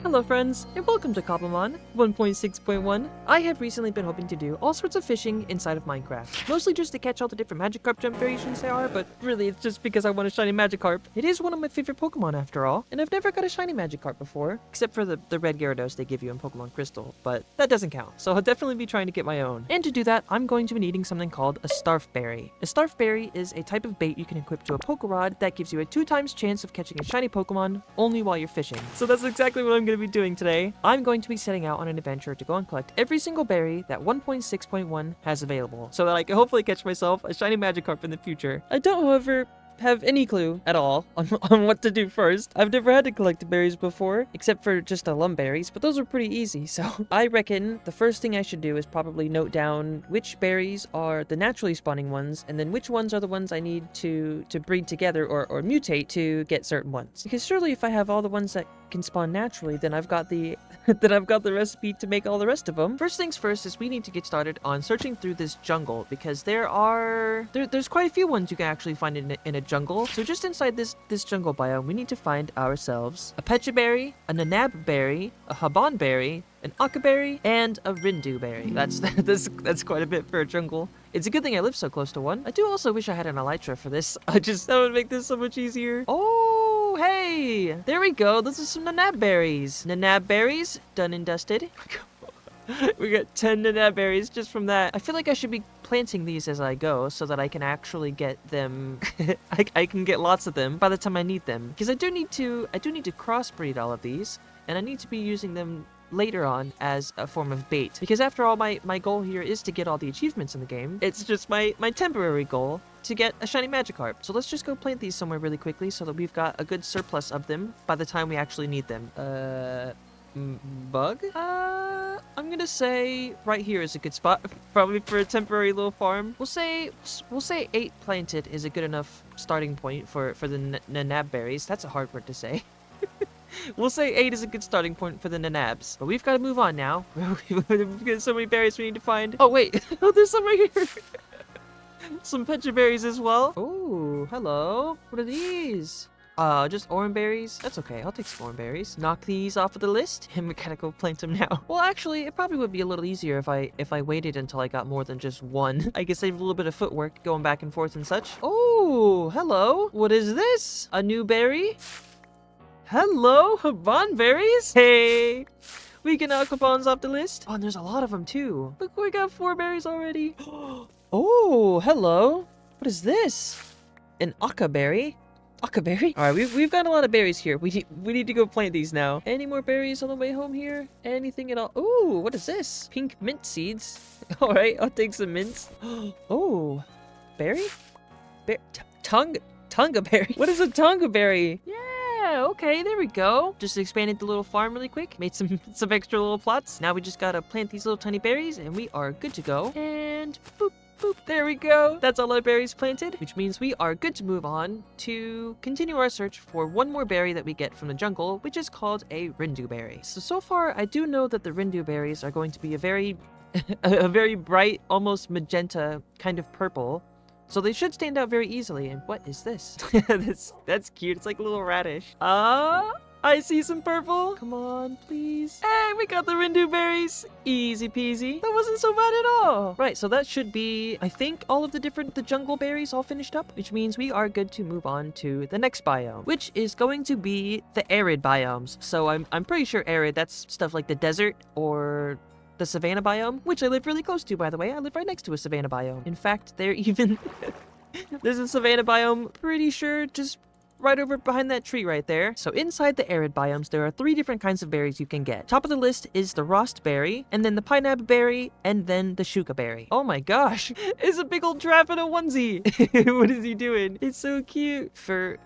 Hello friends, and welcome to COBBLEMON 1.6.1. I have recently been hoping to do all sorts of fishing inside of Minecraft. Mostly just to catch all the different Magikarp jump variations there are, but really it's just because I want a shiny Magikarp. It is one of my favorite Pokemon after all, and I've never got a shiny Magikarp before, except for the red Gyarados they give you in Pokemon Crystal, but that doesn't count, so I'll definitely be trying to get my own. And to do that, I'm going to be needing something called a Starfberry. A Starfberry is a type of bait you can equip to a Pokerod that gives you a 2x chance of catching a shiny Pokemon only while you're fishing. So that's exactly what I'm going to be doing today. I'm going to be setting out on an adventure to go and collect every single berry that 1.6.1 has available, so that I can hopefully catch myself a shiny Magikarp in the future. I don't, however, have any clue at all on what to do first. I've never had to collect berries before, except for just alum berries, but those are pretty easy, so I reckon the first thing I should do is probably note down which berries are the naturally spawning ones, and then which ones are the ones I need to breed together or mutate to get certain ones. Because surely if I have all the ones that can spawn naturally, then I've got the recipe to make all the rest of them. First things first is we need to get started on searching through this jungle, because there's quite a few ones you can actually find in a jungle. So just inside this jungle biome, we need to find ourselves a Pecha berry, a Nanab berry, a Haban berry, an Akka berry, and a Rindu berry. That's quite a bit for a jungle. It's a good thing I live so close to one. I do also wish I had an Elytra for this. That would make this so much easier. Oh, hey! There we go. Those are some Nanab berries. Nanab berries, done and dusted. We got 10 Nanab berries just from that. I feel like I should be planting these as I go so that I can actually get them. I can get lots of them by the time I need them. Because I do need to crossbreed all of these, and I need to be using them later on as a form of bait, because after all, my goal here is to get all the achievements in the game. It's just my temporary goal to get a shiny Magikarp. So let's just go plant these somewhere really quickly so that we've got a good surplus of them by the time we actually need them. Bug? I'm gonna say right here is a good spot, probably for a temporary little farm. We'll say 8 planted is a good enough starting point for the Nanab berries. That's a hard word to say. We'll say 8 is a good starting point for the Nanabs. But we've got to move on now. We've got so many berries we need to find. Oh, wait. Oh, there's some right here. Some Pecha berries as well. Oh, hello. What are these? Just orange berries? That's okay. I'll take some orange berries. Knock these off of the list, and we gotta go plant them now. Well, actually, it probably would be a little easier if I waited until I got more than just one. I could save a little bit of footwork going back and forth and such. Oh, hello. What is this? A new berry? Hello, Haban berries? Hey! We can knock Habans off the list. Oh, and there's a lot of them too. Look, we got 4 berries already. Oh, hello. What is this? An Akka berry? Akka berry? Alright, we've got a lot of berries here. We need to go plant these now. Any more berries on the way home here? Anything at all? Ooh, what is this? Pink mint seeds. Alright, I'll take some mints. Oh, berry? Tonga berry? What is a Tonga berry? Yeah, okay, there we go. Just expanded the little farm really quick. Made some extra little plots. Now we just gotta plant these little tiny berries and we are good to go. And boop, boop, there we go. That's all our berries planted, which means we are good to move on to continue our search for one more berry that we get from the jungle, which is called a Rindu berry. So far, I do know that the Rindu berries are going to be a very bright, almost magenta kind of purple. So they should stand out very easily. And what is this? That's cute. It's like a little radish. I see some purple. Come on, please. Hey, we got the Rindu berries. Easy peasy. That wasn't so bad at all. Right, so that should be, I think, all of the jungle berries all finished up, which means we are good to move on to the next biome, which is going to be the arid biomes. So I'm pretty sure arid, that's stuff like the desert or the savanna biome, which I live really close to, by the way. I live right next to a savanna biome. In fact, there's a savanna biome, pretty sure, just right over behind that tree right there. So inside the arid biomes, there are 3 different kinds of berries you can get. Top of the list is the Rost berry, and then the Pineapple berry, and then the Shuka berry. Oh my gosh, it's a big old giraffe in a onesie. What is he doing? It's so cute. For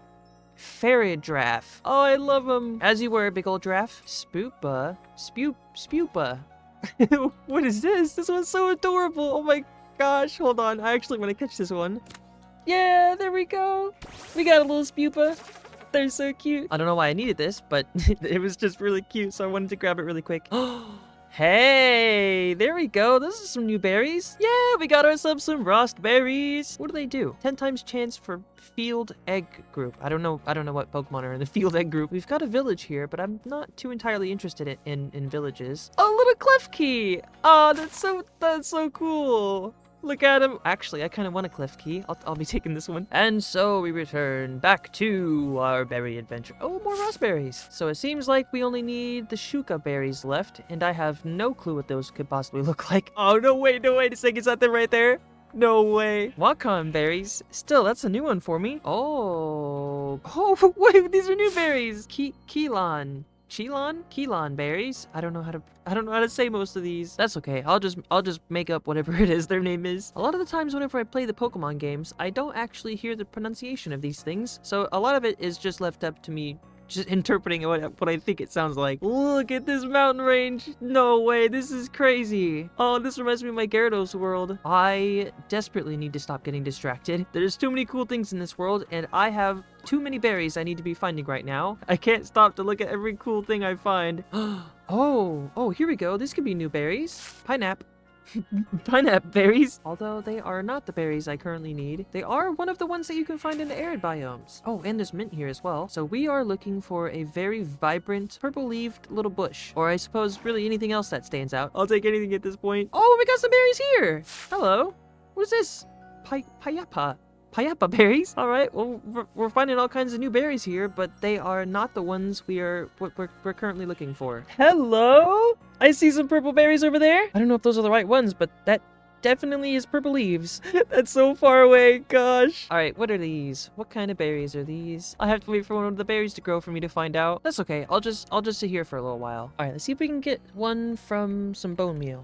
Ferret giraffe. Oh, I love him. As you were, big old giraffe. Spoopa. Spupa. What is this? This one's so adorable. Oh my gosh. Hold on. I actually want to catch this one. Yeah, there we go. We got a little Spupa. They're so cute. I don't know why I needed this, but it was just really cute, so I wanted to grab it really quick. Hey, there we go. This is some new berries. Yeah, we got ourselves some rust berries. What do they do? 10 times chance for field egg group. I don't know what Pokemon are in the field egg group. We've got a village here, but I'm not too entirely interested in villages. A little Klefki. Oh, that's so cool. Look at him. Actually, I kind of want a cliff key. I'll be taking this one. And so we return back to our berry adventure. Oh, more raspberries. So it seems like we only need the Shuka berries left, and I have no clue what those could possibly look like. Oh, no, wait a second. Is that them right there? No way. Wakon berries. Still, that's a new one for me. Oh, wait, these are new berries. Keelon berries. I don't know how to say most of these. That's okay. I'll just make up whatever it is their name is. A lot of the times whenever I play the Pokemon games, I don't actually hear the pronunciation of these things. So a lot of it is just left up to me just interpreting what I think it sounds like. Look at this mountain range. No way, this is crazy. Oh, this reminds me of my Gyarados world. I desperately need to stop getting distracted. There's too many cool things in this world, and I have too many berries I need to be finding right now. I can't stop to look at every cool thing I find. Oh, here we go. This could be new berries. Pineapple berries. Although they are not the berries I currently need. They are one of the ones that you can find in the arid biomes. Oh, and there's mint here as well. So we are looking for a very vibrant, purple-leaved little bush. Or I suppose really anything else that stands out. I'll take anything at this point. Oh, we got some berries here. Hello. What is this? Payapa berries? Alright, well, we're finding all kinds of new berries here, but they are not the ones we're currently looking for. Hello? I see some purple berries over there. I don't know if those are the right ones, but that definitely is purple leaves. That's so far away, gosh. Alright, what are these? What kind of berries are these? I have to wait for one of the berries to grow for me to find out. That's okay, I'll just sit here for a little while. Alright, let's see if we can get one from some bone meal.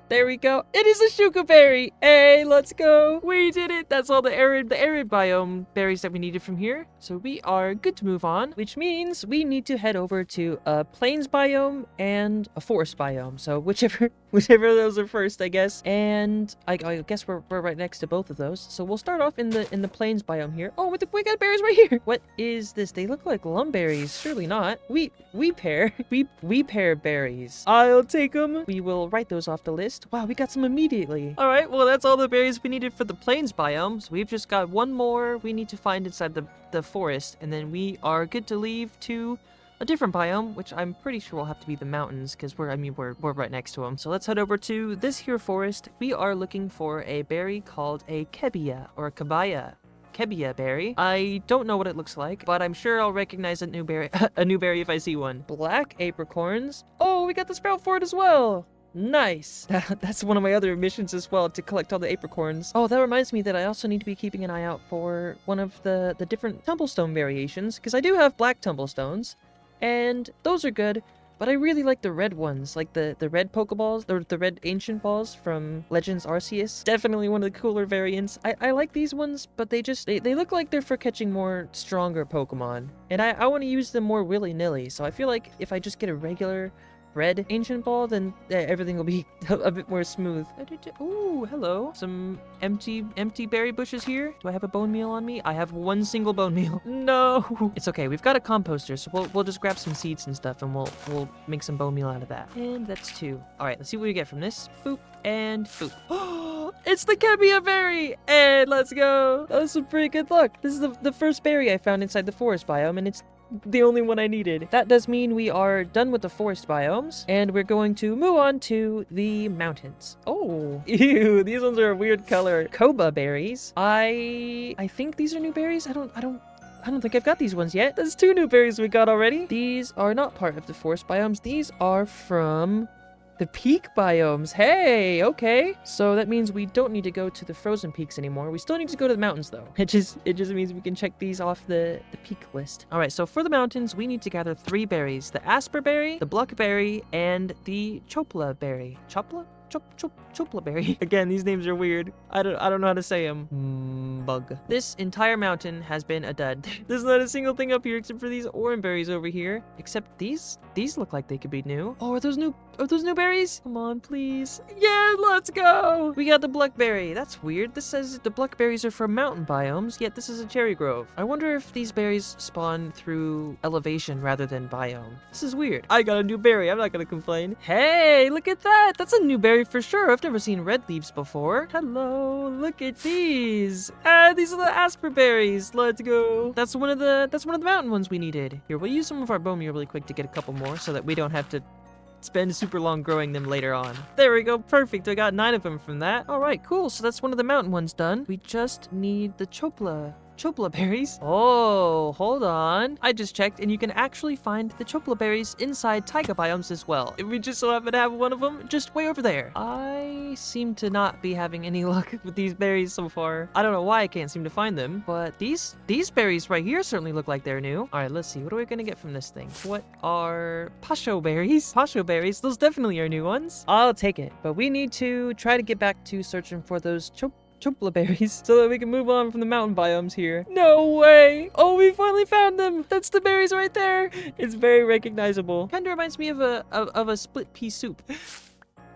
There we go. It is a Shuka berry. Hey, let's go. We did it. That's all the arid biome berries that we needed from here. So we are good to move on, which means we need to head over to a plains biome and a forest biome. So whichever of those are first, I guess. And I guess we're right next to both of those. So we'll start off in the plains biome here. Oh, we got berries right here. What is this? They look like lumberries. Surely not. We pair berries. I'll take them. We will write those off the list. Wow, we got some immediately. All right, well, that's all the berries we needed for the plains biome. So we've just got one more we need to find inside the forest, and then we are good to leave to a different biome, which I'm pretty sure will have to be the mountains, because we're right next to them. So let's head over to this here forest. We are looking for a berry called a Kebbia, or a Kabaya. Kebbia berry. I don't know what it looks like, but I'm sure I'll recognize a new berry if I see one. Black apricorns. Oh, we got the sprout for it as well. Nice. That's one of my other missions as well, to collect all the apricorns. Oh, that reminds me that I also need to be keeping an eye out for one of the different tumblestone variations, because I do have black tumblestones, and those are good, but I really like the red ones, like the red Pokeballs, or the red ancient balls from Legends Arceus. Definitely one of the cooler variants. I like these ones, but they look like they're for catching more stronger Pokemon, and I want to use them more willy-nilly, so I feel like if I just get a regular red ancient ball, then everything will be a bit more smooth. Ooh, hello. Some empty berry bushes here. Do I have a bone meal on me? I have one single bone meal. No. It's okay. We've got a composter, so we'll just grab some seeds and stuff, and we'll make some bone meal out of that. And that's 2. All right, let's see what we get from this. Boop and boop. Oh, it's the Kebbia berry. And let's go. That was some pretty good luck. This is the first berry I found inside the forest biome, and it's the only one I needed. That does mean we are done with the forest biomes, and we're going to move on to the mountains. Oh, ew, these ones are a weird color. Koba berries. I think these are new berries. I don't think I've got these ones yet. There's 2 new berries we got already. These are not part of the forest biomes. These are from the peak biomes. Hey, okay. So that means we don't need to go to the frozen peaks anymore. We still need to go to the mountains though. It just means we can check these off the peak list. All right, so for the mountains, we need to gather 3 berries: the Asper berry, the Bluck berry, and the Chopla berry. Chopla berry. Again, these names are weird. I don't know how to say them. humbug. This entire mountain has been a dud. There's not a single thing up here except for these orange berries over here. Except these look like they could be new. Oh, are those new berries? Come on, please. Yeah, let's go. We got the blackberry. That's weird. This says the blackberries are from mountain biomes, yet this is a cherry grove. I wonder if these berries spawn through elevation rather than biome. This is weird. I got a new berry. I'm not gonna complain. Hey, look at that. That's a new berry for sure. I've never seen red leaves before. Hello, look at these. These are the asper berries. Let's go. That's one of the mountain ones we needed. Here, we'll use some of our bone meal really quick to get a couple more so that we don't have to spend super long growing them later on. There we go. Perfect. I got 9 of them from that. All right, cool. So that's one of the mountain ones done. We just need the chopla berries. Oh, hold on. I just checked and you can actually find the chopla berries inside taiga biomes as well. And we just so happen to have one of them just way over there. I seem to not be having any luck with these berries so far. I don't know why I can't seem to find them, but these berries right here certainly look like they're new. All right, let's see. What are we gonna get from this thing? What are pasho berries? Pasho berries. Those definitely are new ones. I'll take it, but we need to try to get back to searching for those chopla berries so that we can move on from the mountain biomes here. No way! Oh, we finally found them! That's the berries right there! It's very recognizable. Kinda reminds me of a split pea soup.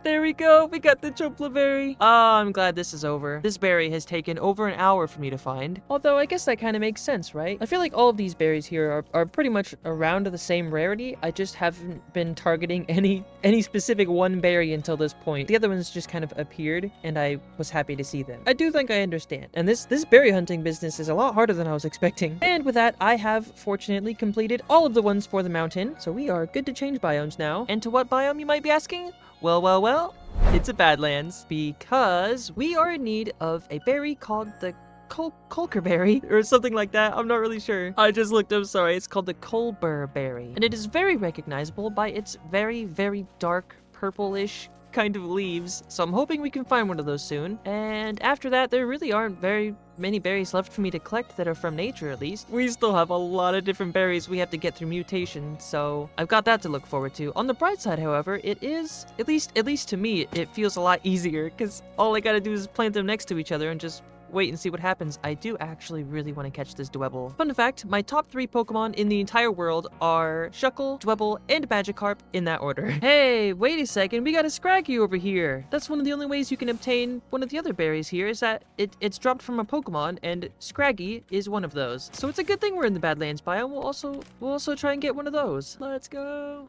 There we go. We got the chopla berry. Ah, I'm glad this is over. This berry has taken over an hour for me to find. Although I guess that kind of makes sense, right? I feel like all of these berries here are pretty much around the same rarity. I just haven't been targeting any specific one berry until this point. The other ones just kind of appeared and I was happy to see them. I do think I understand. And this berry hunting business is a lot harder than I was expecting. And with that, I have fortunately completed all of the ones for the mountain. So we are good to change biomes now. And to what biome, you might be asking? Well, it's a Badlands because we are in need of a berry called the Colkerberry or something like that. I'm not really sure. I just looked up, sorry. It's called the Colberberry. And it is very recognizable by its very, very dark purplish kind of leaves. So I'm hoping we can find one of those soon. And after that, there really aren't very many berries left for me to collect that are from nature, at least. We still have a lot of different berries we have to get through mutation, so I've got that to look forward to. On the bright side, however, it is, at least to me, it feels a lot easier because all I gotta do is plant them next to each other and just wait and see what happens. I do actually really want to catch this Dwebble. Fun fact, my top 3 Pokemon in the entire world are Shuckle, Dwebble, and Magikarp in that order. Hey, wait a second, we got a Scraggy over here. That's one of the only ways you can obtain one of the other berries here is that it's dropped from a Pokemon, and Scraggy is one of those. So it's a good thing we're in the Badlands biome. We'll also try and get one of those. Let's go.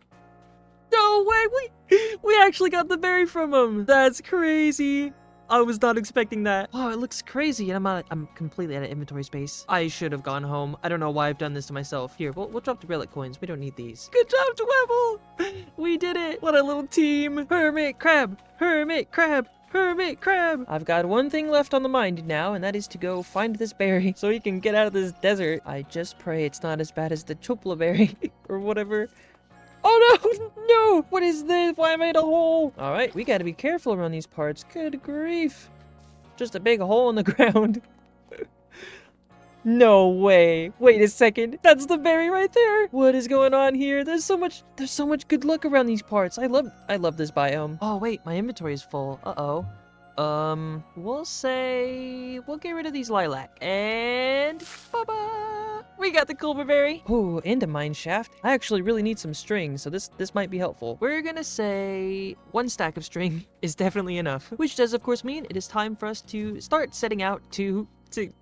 No way, we actually got the berry from him. That's crazy. I was not expecting that. Wow, it looks crazy, and I'm completely out of inventory space. I should have gone home. I don't know why I've done this to myself. Here, we'll drop the relic coins. We don't need these. Good job, Dwebble! We did it! What a little team! Hermit crab! Hermit crab! Hermit crab! I've got one thing left on the mind now, and that is to go find this berry so we can get out of this desert. I just pray it's not as bad as the chopla berry or whatever. Oh no! No! What is this? Why am I in a hole? Alright, we gotta be careful around these parts. Good grief. Just a big hole in the ground. No way. Wait a second. That's the berry right there. What is going on here? There's so much good luck around these parts. I love this biome. Oh wait, my inventory is full. Uh-oh. We'll get rid of these lilac. And bye-bye. We got the Colberberry. Oh, and a mine shaft. I actually really need some string, so this might be helpful. We're gonna say 1 stack of string is definitely enough, which does of course mean it is time for us to start setting out to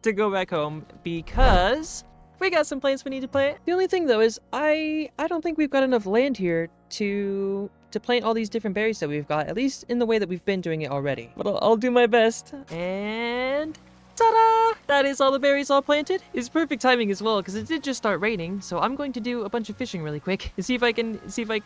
go back home because we got some plants we need to plant. The only thing though is I don't think we've got enough land here to plant all these different berries that we've got, at least in the way that we've been doing it already. But I'll do my best. And ta-da! That is all the berries all planted. It's perfect timing as well because it did just start raining. So I'm going to do a bunch of fishing really quick and see if I can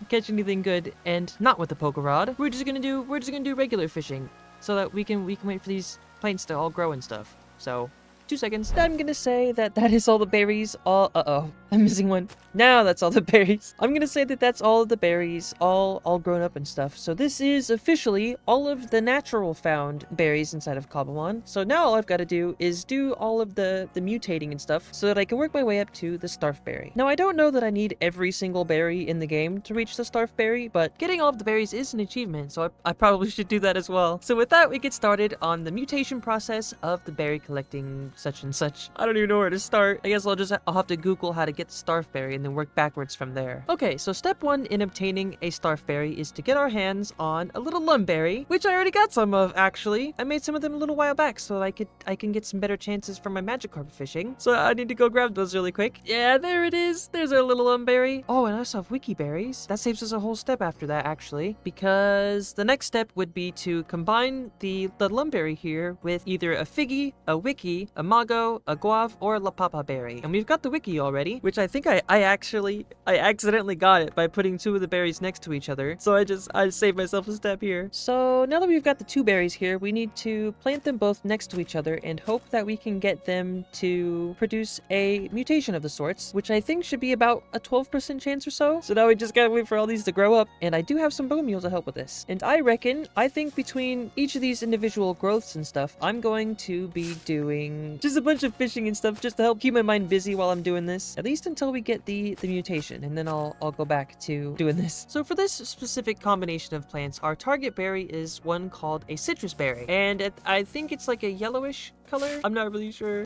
catch anything good and not with the poke rod. We're just gonna do regular fishing so that we can wait for these plants to all grow and stuff. So 2 seconds. I'm gonna say that is all the berries. Uh-oh. I'm missing one. Now that's all the berries. I'm gonna say that that's all of the berries, all grown up and stuff. So this is officially all of the natural found berries inside of Cobblemon. So now all I've got to do is do all of the mutating and stuff so that I can work my way up to the Starfberry. Now I don't know that I need every single berry in the game to reach the Starfberry, but getting all of the berries is an achievement, so I probably should do that as well. So with that, we get started on the mutation process of the berry collecting such and such. I don't even know where to start. I guess I'll have to Google how to get the Starfberry and then work backwards from there. Okay, so step 1 in obtaining a Starfberry is to get our hands on a little Lumberry, which I already got some of, actually. I made some of them a little while back so I can get some better chances for my Magikarp fishing. So I need to go grab those really quick. Yeah, there it is. There's our little Lumberry. Oh, and I also have Wiki Berries. That saves us a whole step after that, actually, because the next step would be to combine the Lumberry here with either a Figgy, a Wiki, a Mago, a Guave, or a La Papa Berry. And we've got the Wiki already, which I think I accidentally got it by putting 2 of the berries next to each other. So I saved myself a step here. So now that we've got the 2 berries here, we need to plant them both next to each other and hope that we can get them to produce a mutation of the sorts, which I think should be about a 12% chance or so. So now we just gotta wait for all these to grow up, and I do have some bone meal to help with this. And I think between each of these individual growths and stuff, I'm going to be doing just a bunch of fishing and stuff just to help keep my mind busy while I'm doing this, at least until we get the mutation, and then I'll go back to doing this. So for this specific combination of plants, our target berry is one called a citrus berry, and I think it's like a yellowish color. I'm not really sure.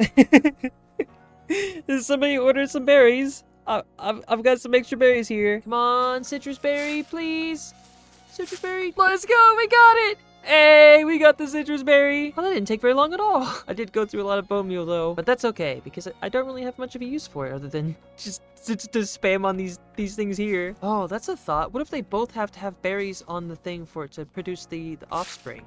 Somebody ordered some berries. I've got some extra berries here. Come on, citrus berry, please. Citrus berry, let's go, we got it! Hey, we got the citrus berry. Oh, that didn't take very long at all. I did go through a lot of bone meal though, but that's okay because I don't really have much of a use for it other than just to spam on these things here. Oh, that's a thought. What if they both have to have berries on the thing for it to produce the offspring?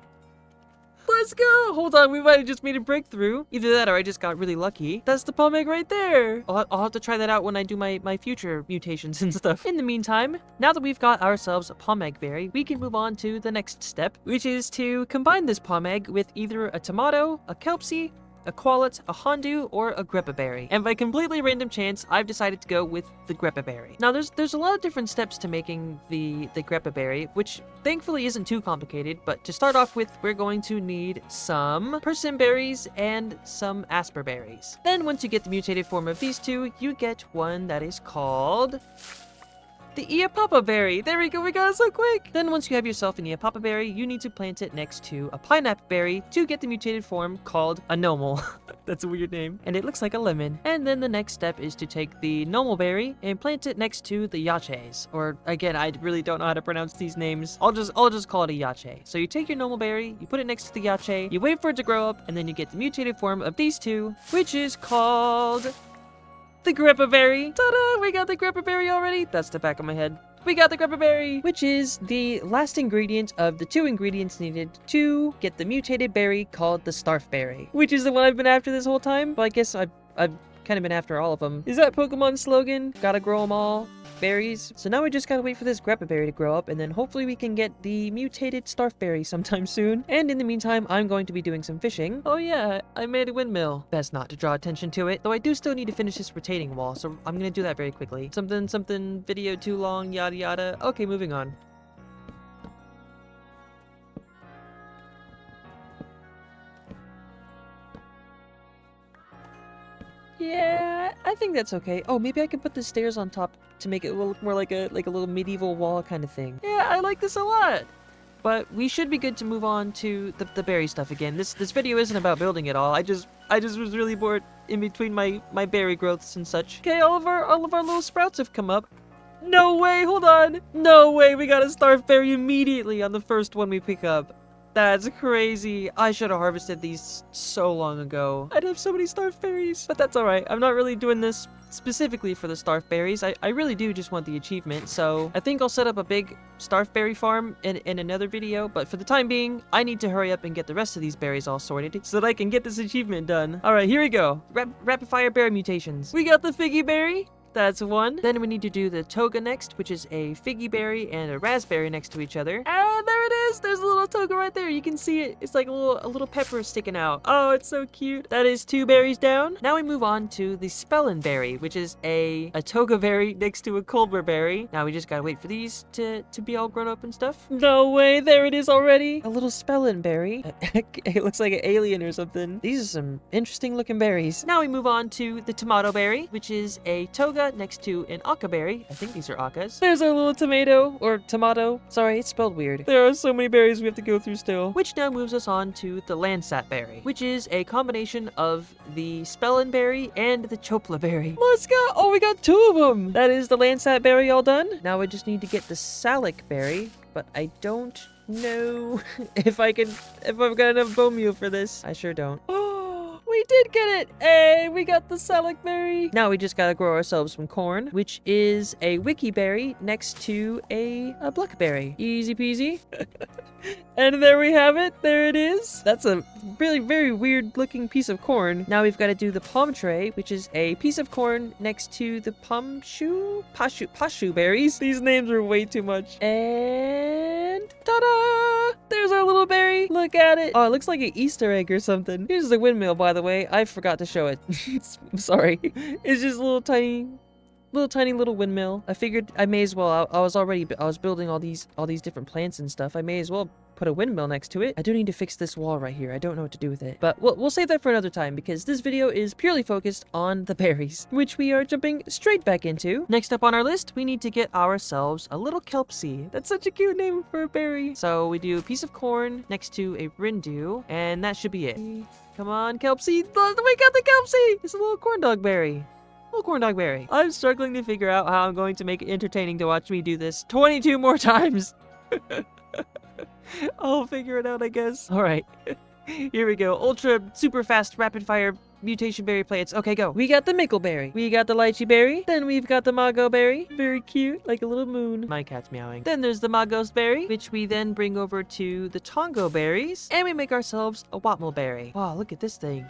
Let's go! Hold on, we might have just made a breakthrough. Either that or I just got really lucky. That's the palm egg right there. I'll have to try that out when I do my future mutations and stuff. In the meantime, now that we've got ourselves a palm egg berry, we can move on to the next step, which is to combine this palm egg with either a tomato, a kelpsie, a qualit, a hondu, or a greppa berry. And by completely random chance, I've decided to go with the greppa berry. Now, there's a lot of different steps to making the greppa berry, which thankfully isn't too complicated, but to start off with, we're going to need some persimmon berries and some asper berries. Then once you get the mutated form of these 2, you get one that is called the Iapapa berry. There we go, we got it so quick. Then once you have yourself an Iapapa berry, you need to plant it next to a pineapple berry to get the mutated form called a normal. That's a weird name. And it looks like a lemon. And then the next step is to take the normal berry and plant it next to the yaches. Or again, I really don't know how to pronounce these names. I'll just call it a yache. So you take your normal berry, you put it next to the yache, you wait for it to grow up, and then you get the mutated form of these 2, which is called the greppa berry. Ta-da! We got the greppa berry already. That's the back of my head. We got the greppa berry, which is the last ingredient of the 2 ingredients needed to get the mutated berry called the starfberry, which is the one I've been after this whole time. But I guess I've kind of been after all of them. Is that Pokemon's slogan? Gotta grow them all. Berries. So now we just gotta wait for this greppa berry to grow up, and then hopefully we can get the mutated starfberry sometime soon. And in the meantime, I'm going to be doing some fishing. Oh yeah, I made a windmill. Best not to draw attention to it, though I do still need to finish this retaining wall, so I'm gonna do that very quickly. Something, video too long, yada yada. Okay, moving on. Yeah, I think that's okay. Oh, maybe I can put the stairs on top to make it look more like a little medieval wall kind of thing. Yeah, I like this a lot. But we should be good to move on to the berry stuff again. This video isn't about building at all. I just was really bored in between my berry growths and such. Okay, all of our little sprouts have come up. No way, hold on. No way, we got a starfberry immediately on the first one we pick up. That's crazy. I should have harvested these so long ago. I'd have so many starfberries, but that's alright. I'm not really doing this specifically for the starfberries. I really do just want the achievement, so I think I'll set up a big starfberry farm in another video, but for the time being, I need to hurry up and get the rest of these berries all sorted so that I can get this achievement done. Alright, here we go. Rapid fire berry mutations. We got the figgy berry. That's one. Then we need to do the toga next, which is a figgy berry and a raspberry next to each other. And there it this. There's a little toga right there. You can see it. It's like a little pepper sticking out. Oh, it's so cute. That is 2 berries down. Now we move on to the Spellin berry, which is a toga berry next to a Colbert berry. Now we just gotta wait for these to be all grown up and stuff. No way. There it is already. A little Spellin berry. It looks like an alien or something. These are some interesting looking berries. Now we move on to the tomato berry, which is a toga next to an aka berry. I think these are akas. There's our little tomato, or tomato. Sorry, it's spelled weird. There are so many berries we have to go through still. Which now moves us on to the Landsat berry, which is a combination of the Spellin berry and the Chopla berry. Let's go! Oh, we got 2 of them! That is the Landsat berry all done. Now I just need to get the Salic berry, but I don't know if I've got enough bone meal for this. I sure don't. Oh, we did get it! Hey, we got the Salic berry. Now we just gotta grow ourselves some corn, which is a wiki berry next to a blackberry. Easy peasy. And there we have it. There it is. That's a really very weird looking piece of corn. Now we've got to do the palm tray, which is a piece of corn next to the pashu berries. These names are way too much. And ta-da! There's our little berry. Look at it. Oh, it looks like an Easter egg or something. Here's the windmill, by the way. I forgot to show it. I'm sorry. It's just a little tiny little windmill. I figured I may as well. I was building all these different plants and stuff. I may as well put a windmill next to it. I do need to fix this wall right here. I don't know what to do with it, but we'll save that for another time because this video is purely focused on the berries, which we are jumping straight back into. Next up on our list, we need to get ourselves a little kelpsie. That's such a cute name for a berry. So we do a piece of corn next to a rindu, and that should be it. Come on, kelpsie. We got the kelpsie. It's a little corn dog berry. Corn dog berry. I'm struggling to figure out how I'm going to make it entertaining to watch me do this 22 more times. I'll figure it out, I guess. All right. Here we go. Ultra super fast rapid fire mutation berry plants. Okay, go. We got the mickleberry. We got the lychee berry. Then we've got the mago berry. Very cute, like a little moon. My cat's meowing. Then there's the magos berry, which we then bring over to the tongo berries, and we make ourselves a watmel berry. Wow, look at this thing.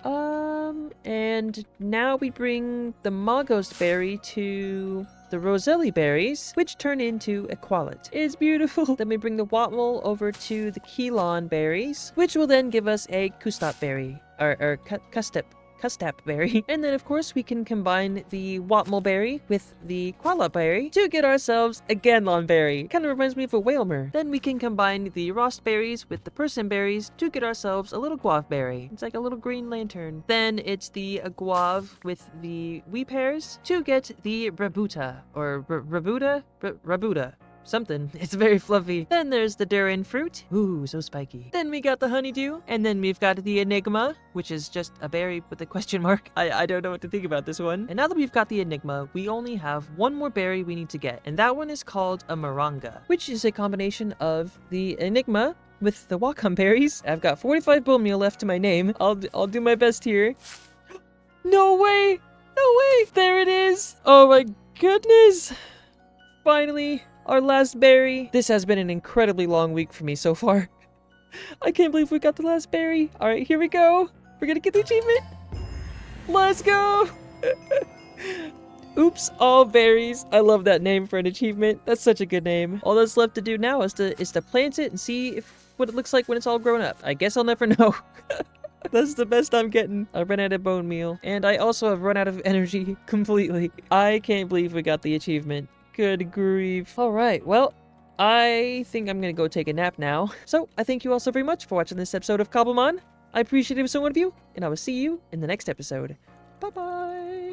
And now we bring the magos berry to the Roselli berries, which turn into a qualit. It's beautiful. Then we bring the watmel over to the Keylon berries, which will then give us a Kustap berry, or Kustap berry. And then of course we can combine the watmel berry with the qualit berry to get ourselves a Ganlon berry. Kind of reminds me of a Whalmer. Then we can combine the Rost berries with the Persimmon berries to get ourselves a little guave berry. It's like a little green lantern. Then it's the guave with the wee pears to get the rabuta, or rabuta. Something. It's very fluffy. Then there's the durian fruit. Ooh, so spiky. Then we got the honeydew. And then we've got the enigma, which is just a berry with a question mark. I don't know what to think about this one. And now that we've got the enigma, we only have one more berry we need to get. And that one is called a maranga, which is a combination of the enigma with the Wacom berries. I've got 45 bone meal left to my name. I'll do my best here. No way! No way! There it is! Oh my goodness! Finally! Our last berry. This has been an incredibly long week for me so far. I can't believe we got the last berry. All right, here we go. We're gonna get the achievement. Let's go. Oops, all berries. I love that name for an achievement. That's such a good name. All that's left to do now is to plant it and see what it looks like when it's all grown up. I guess I'll never know. That's the best I'm getting. I ran out of bone meal, and I also have run out of energy completely. I can't believe we got the achievement. Good grief. All right, well, I think I'm gonna go take a nap now. So I thank you all so very much for watching this episode of COBBLEMON. I appreciate every single one of you, and I will see you in the next episode. Bye-bye.